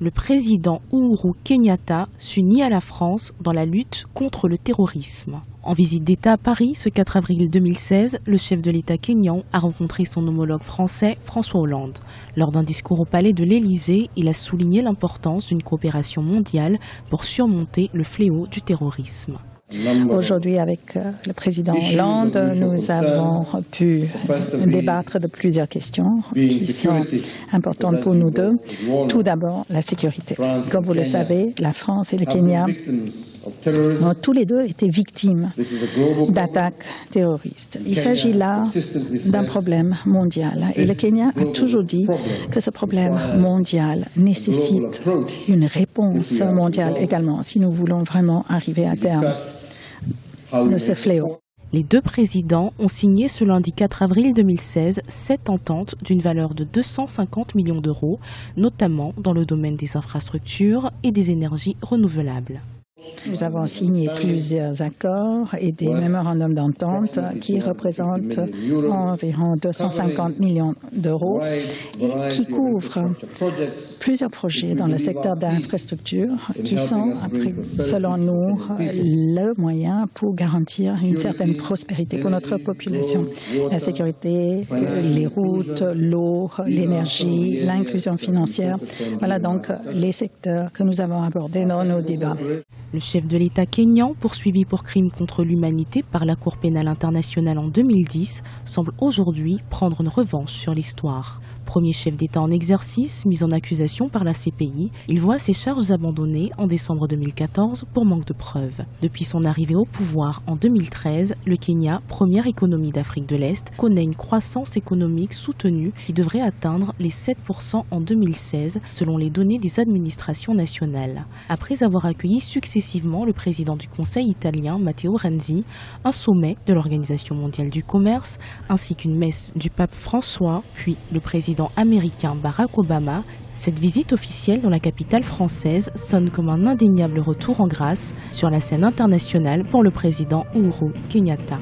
Le président Uhuru Kenyatta s'unit à la France dans la lutte contre le terrorisme. En visite d'État à Paris ce 4 avril 2016, le chef de l'État kényan a rencontré son homologue français François Hollande. Lors d'un discours au palais de l'Élysée, il a souligné l'importance d'une coopération mondiale pour surmonter le fléau du terrorisme. Aujourd'hui, avec le président Hollande, nous avons pu débattre de plusieurs questions qui sont importantes pour nous deux. Tout d'abord, la sécurité. Comme vous le savez, la France et le Kenya ont tous les deux été victimes d'attaques terroristes. Il s'agit là d'un problème mondial. Et le Kenya a toujours dit que ce problème mondial nécessite une réponse mondiale également, si nous voulons vraiment arriver à terme de ce fléau. Les deux présidents ont signé ce lundi 4 avril 2016 7 ententes d'une valeur de 250 millions d'euros, notamment dans le domaine des infrastructures et des énergies renouvelables. Nous avons signé plusieurs accords et des mémorandums d'entente qui représentent environ 250 millions d'euros et qui couvrent plusieurs projets dans le secteur d'infrastructure qui sont, selon nous, le moyen pour garantir une certaine prospérité pour notre population. La sécurité, les routes, l'eau, l'énergie, l'inclusion financière, voilà donc les secteurs que nous avons abordés dans nos débats. Le chef de l'État kényan, poursuivi pour crimes contre l'humanité par la Cour pénale internationale en 2010, semble aujourd'hui prendre une revanche sur l'histoire. Premier chef d'État en exercice, mis en accusation par la CPI, il voit ses charges abandonnées en décembre 2014 pour manque de preuves. Depuis son arrivée au pouvoir en 2013, le Kenya, première économie d'Afrique de l'Est, connaît une croissance économique soutenue qui devrait atteindre les 7% en 2016 selon les données des administrations nationales. Après avoir accueilli successivement le président du Conseil italien Matteo Renzi, un sommet de l'Organisation mondiale du commerce, ainsi qu'une messe du pape François, puis le président américain Barack Obama, cette visite officielle dans la capitale française sonne comme un indéniable retour en grâce sur la scène internationale pour le président Uhuru Kenyatta.